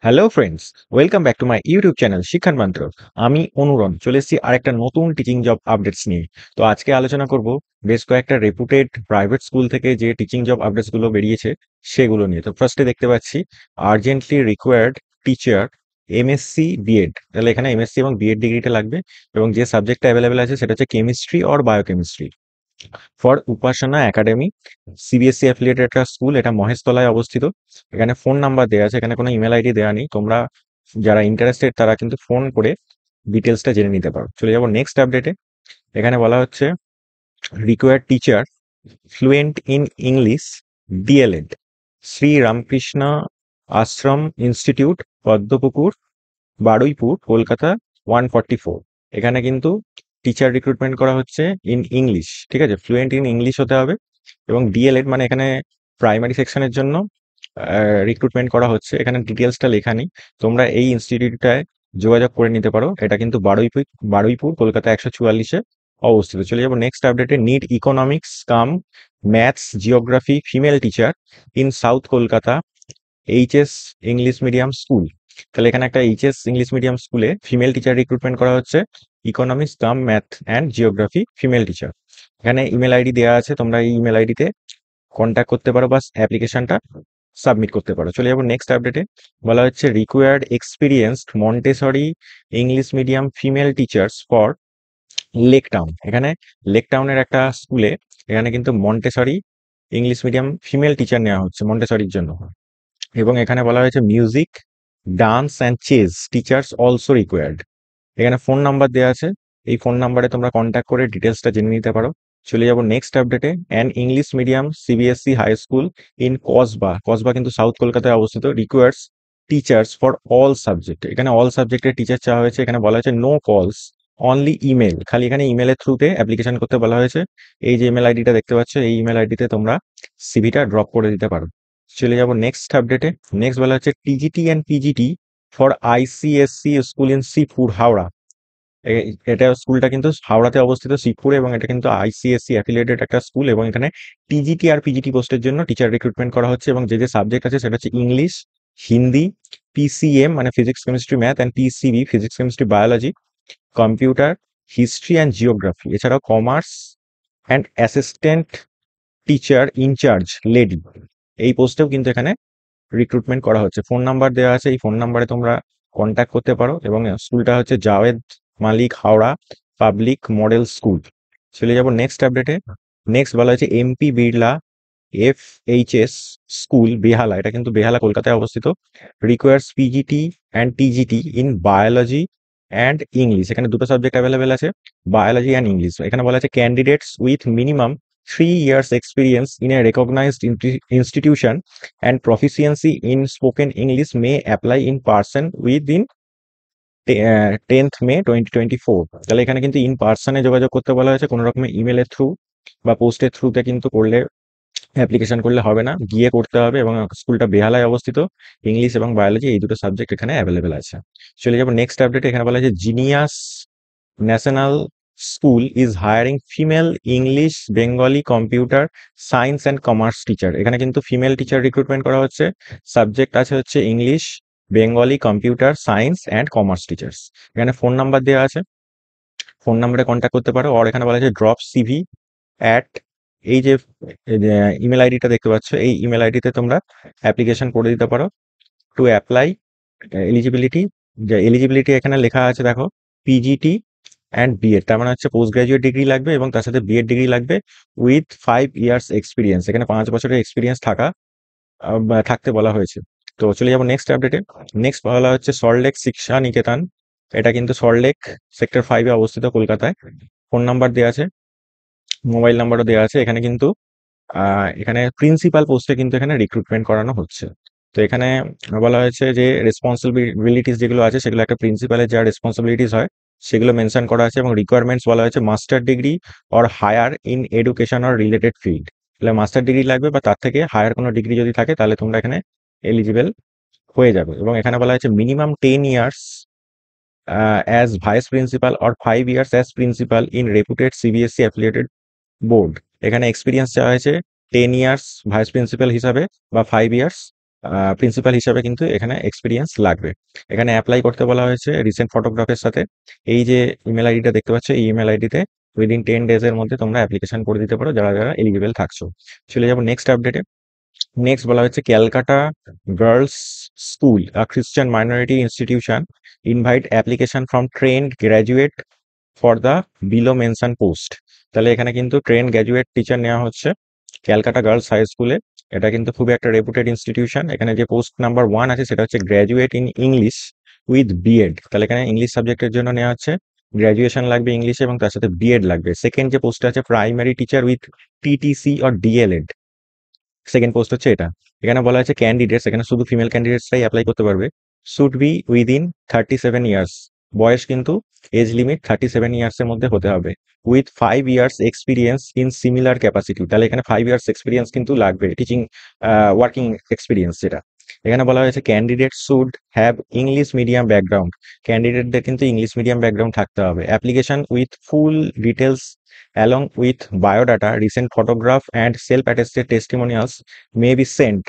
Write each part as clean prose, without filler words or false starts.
Hello friends, welcome back to my YouTube channel Shikshan Mantra. আমি অনুরণ চলে এসেছি আরেকটা নতুন টিচিং জব আপডেটস নিয়ে। তো আজকে আলোচনা করব বেশ কয়েকটা রেপুটেড প্রাইভেট স্কুল থেকে যে টিচিং জব আপডেটস গুলো বেরিয়েছে সেগুলো নিয়ে। তো ফার্স্টে দেখতে পাচ্ছি urgently required teacher MSc B Ed. তাহলে এখানে এমএসসি এবং বিএড ডিগ্রিটা লাগবে এবং যে সাবজেক্টটা অ্যাভেলেবেল আছে সেটা হচ্ছে chemistry or biochemistry. For Upasana academy, CBSE affiliated একটা স্কুল, এটা মহেশতলায় অবস্থিত। এখানে ফোন নাম্বার দেওয়া আছে, এখানে কোনো ইমেল আইডি দেওয়া নেই। তোমরা যারা ইন্টারেস্টেড তারা কিন্তু ফোন করে ডিটেলসটা জেনে নিতে পারো। চলে যাবো নেক্সট আপডেটে। এখানে বলা হচ্ছে required teacher fluent in English DLEd, Shri Ramakrishna Ashram institute, Padmapukur, Baruipur, Kolkata 144। এখানে কিন্তু টিচার রিক্রুটমেন্ট করা হচ্ছে ইন ইংলিশ, ঠিক আছে? ফ্লুয়েন্ট ইন ইংলিশ হতে হবে এবং ডিএলএড মানে এখানে প্রাইমারি সেকশনের জন্য রিক্রুটমেন্ট করা হচ্ছে। এখানে ডিটেলসটা লেখা নেই, তোমরা এই ইনস্টিটিউটটায় যোগাযোগ করে নিতে পারো। এটা কিন্তু বারুইপুর কলকাতা 144-এ অবস্থিত। চলে যাবো নেক্সট আপডেটে। Need economics cum maths geography female teacher in south Kolkata HS English medium school. তাহলে এখানে একটা এইচএস ইংলিশ মিডিয়াম স্কুলে ফিমেল টিচার রিক্রুটমেন্ট করা হচ্ছে, economics cum math and geography female teacher. এখানে ইমেল আইডি দেওয়া আছে, তোমরা এই ইমেল আইডিতে কন্ট্যাক্ট করতে পারো বা অ্যাপ্লিকেশনটা সাবমিট করতে পারো। চলে যাবো নেক্সট আপডেটে। বলা হচ্ছে required experienced Montessori English medium female teachers for lake town. এখানে লেক টাউনের একটা স্কুলে এখানে কিন্তু Montessori English medium female teacher নেওয়া হচ্ছে মন্টেসরির জন্য। এবং এখানে বলা হয়েছে music dance and chess teachers also required. এখানে ফোন নাম্বার দেওয়া আছে, এই ফোন নাম্বারে তোমরা কন্ট্যাক্ট করে ডিটেলসটা জেনে নিতে পারো। চলে যাবো নেক্সট আপডেটে। An English medium CBSE high school in Kasba, Kasba কিন্তু সাউথ কলকাতায় অবস্থিত, requires teachers for all subject. এখানে অল সাবজেক্টের টিচার চাওয়া হয়েছে। এখানে বলা হয়েছে নো কলস অনলি ইমেল, খালি এখানে ইমেলের থ্রুতে অ্যাপ্লিকেশন করতে বলা হয়েছে। এই যে ইমেল আইডিটা দেখতে পাচ্ছ, এই ইমেল আইডিতে তোমরা সিভিটা ড্রপ করে দিতে পারো। চলে যাবো নেক্সট আপডেটে। নেক্সট বলা হচ্ছে TGT and PGT for ICSE school in Shibpur Howrah. এটা স্কুলটা কিন্তু হাওড়াতে অবস্থিত শিবপুরে, এবং এটা কিন্তু আইসিএসসি অ্যাফিলিয়েটেড একটা স্কুল। এবং এখানে টিজিটি আর পিজিটি পোস্টের জন্য টিচার রিক্রুটমেন্ট করা হচ্ছে এবং যে যে সাবজেক্ট আছে সেটা হচ্ছে ইংলিশ, হিন্দি, পিসিএম মানে physics chemistry math and PCB physics chemistry biology, computer, history and geography. এছাড়াও commerce and assistant teacher in charge lady, এই পোস্টেও কিন্তু এখানে রিক্রুটমেন্ট করা হচ্ছে। ফোন নাম্বার দেওয়া আছে, এই ফোন নাম্বারে তোমরা কন্ট্যাক্ট করতে পারো। এবং স্কুলটা হচ্ছে জাওয়েদ মালিক হাওড়া পাবলিক মডেল স্কুল। চলে যাব নেক্সট আপডেটে। নেক্সট বলা হচ্ছে এমপি বিড়লা এফএইচএস স্কুল বেহালা, এটা কিন্তু বেহালা কলকাতায় অবস্থিত। Requires PGT and TGT in biology and English. এখানে দুটো সাবজেক্ট অ্যাভেলেবেল আছে, বায়োলজি অ্যান্ড ইংলিশ। এখানে বলা আছে candidates with minimum 3 years experience in a recognized institution and proficiency in spoken English may apply in person within 10th May 2024। তাহলে এখানে কিন্তু in পার্সনে যোগাযোগ করতে বলা হয়েছে, কোনো রকমের ইমেলের থ্রু বা পোস্টের থ্রুতে কিন্তু করলে অ্যাপ্লিকেশন করলে হবে না, গিয়ে করতে হবে। এবং স্কুলটা বেহালায় অবস্থিত। ইংলিশ এবং বায়োলজি এই দুটো সাবজেক্ট এখানে অ্যাভেলেবেল আছে। চলে যাবো নেক্সট আপডেট। এখানে বলা হয়েছে genius national school is hiring female English Bengali computer science and commerce teacher. এখানে কিন্তু ফিমেল টিচার রিক্রুটমেন্ট করা হচ্ছে। সাবজেক্ট আছে হচ্ছে English, Bengali, computer science and commerce teachers. এখানে ফোন নাম্বার দেওয়া আছে, ফোন নাম্বারে কন্ট্যাক্ট করতে পারো। আর এখানে বলা আছে ড্রপ সিভি অ্যাট, এই যে ইমেল আইডিটা দেখতে পাচ্ছ, এই ইমেল আইডিতে তোমরা অ্যাপ্লিকেশন করে দিতে পারো টু অ্যাপ্লাই এলিজিবিলিটি। যে এলিজিবিলিটি এখানে লেখা আছে দেখো, পিজিটি অ্যান্ড বিএড, তার মানে হচ্ছে পোস্ট গ্রাজুয়েট ডিগ্রি লাগবে এবং তার সাথে বিএড ডিগ্রি লাগবে উইথ 5 years এক্সপিরিয়েন্স। এখানে 5 বছরের এক্সপিরিয়েন্স থাকতে বলা হয়েছে। তো চলে যাবো নেক্সট আপডেটে। নেক্সট বলা হচ্ছে সল্টলেক শিক্ষা নিকেতন, এটা কিন্তু সল্টলেক সেক্টর 5-এ অবস্থিত কলকাতায়। ফোন নাম্বার দেওয়া আছে, মোবাইল নাম্বারও দেওয়া আছে। এখানে কিন্তু এখানে প্রিন্সিপাল পোস্টে কিন্তু এখানে রিক্রুটমেন্ট করানো হচ্ছে। তো এখানে বলা হয়েছে যে রেসপন্সিবিলিটিস যেগুলো আছে সেগুলো একটা প্রিন্সিপালের যা রেসপন্সিবিলিটিস হয় সেগুলো মেনশন করা আছে। এবং রিকোয়ারমেন্টস বলা হয়েছে master degree or higher in education or related field. তাহলে মাস্টার ডিগ্রি লাগবে বা তার থেকে হায়ার কোনো ডিগ্রি যদি থাকে তাহলে তোমরা এখানে এলিজিবল হয়ে যাবে। এবং এখানে বলা হয়েছে minimum 10 years as vice principal or 5 years as principal in রেপুটেড CBSE affiliated board. এখানে এক্সপিরিয়েন্স চাওয়া হয়েছে 10 years ভাইস প্রিন্সিপাল হিসাবে বা 5 years প্রিন্সিপাল হিসাবে কিন্তু এখানে এক্সপিরিয়েন্স লাগবে। এখানে অ্যাপ্লাই করতে বলা হয়েছে রিসেন্ট ফটোগ্রাফের সাথে। এই যে ইমেল আইডিটা দেখতে পাচ্ছ, এই ইমেল আইডিতে উইদিন 10 ডেজ এর মধ্যে তোমরা অ্যাপ্লিকেশন করে দিতে পারো যারা যারা এলিজিবল থাকছো। চলে যাবো নেক্সট আপডেটে। নেক্সট বলা হচ্ছে ক্যালকাটা গার্লস স্কুল, আ খ্রিস্টান minority institution, invite application from trend graduate for the below mention post. তাহলে এখানে কিন্তু ট্রেন গ্র্যাজুয়েট টিচার নেওয়া হচ্ছে ক্যালকাটা গার্লস হাই স্কুলে। এটা কিন্তু খুবই একটা রেপুটেড ইনস্টিটিউশন। এখানে যে পোস্ট নাম্বার 1 আছে সেটা হচ্ছে graduate in English with B Ed. তাহলে এখানে ইংলিশ সাবজেক্টের জন্য নেওয়া হচ্ছে, গ্র্যাজুয়েশন লাগবে ইংলিশে এবং তার সাথে বিএড লাগবে। সেকেন্ড যে পোস্ট আছে primary teacher with TTC or DLEd, second post হচ্ছে এটা। এখানে বলা আছে ক্যান্ডিডেটস, এখানে শুধু ফিমেল ক্যান্ডিডেটসরাই অ্যাপ্লাই করতে পারবে। শুড বি উইদিন 37 ইয়ার্স, বয়স কিন্তু এজ লিমিট 37 ইয়ার্সের মধ্যে হতে হবে। With 5 years experience in similar capacity, তাহলে এখানে 5 ইয়ার্স এক্সপিরিয়েন্স কিন্তু লাগবে, টিচিং ওয়ার্কিং এক্সপিরিয়েন্স যেটা। এখানে বলা হয়েছে candidate should have English medium background, ক্যান্ডিডেটদের কিন্তু ইংলিশ মিডিয়াম ব্যাকগ্রাউন্ড থাকতে হবে। Application with full details along with biodata, recent photograph and self-attested testimonials may be sent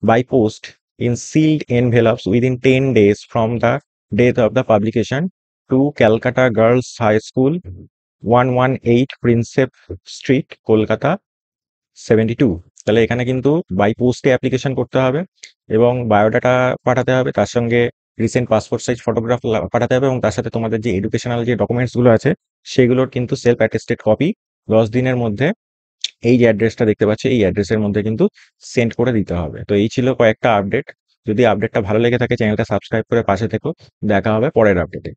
by post in sealed envelopes within 10 days from the date of the publication to Calcutta Girls High School, 118 Prinsep Street, Kolkata 72। তাহলে এখানে কিন্তু by পোস্টে application করতে হবে এবং biodata পাঠাতে হবে, তার সঙ্গে রিসেন্ট পাসপোর্ট সাইজ ফটোগ্রাফ পাঠাতে হবে এবং তার সাথে তোমাদের যে এডুকেশনাল যে ডকুমেন্টস গুলো আছে সেগুলোর কিন্তু সেলফ অ্যাটেস্টেড কপি 10 দিনের মধ্যে এই যে অ্যাড্রেসটা দেখতে পাচ্ছ এই অ্যাড্রেসের মধ্যে কিন্তু সেন্ড করে দিতে হবে। তো এই ছিল কয়েকটা আপডেট। যদি আপডেটটা ভালো লেগে থাকে চ্যানেলটা সাবস্ক্রাইব করে পাশে থেকো। দেখা হবে পরের আপডেটে।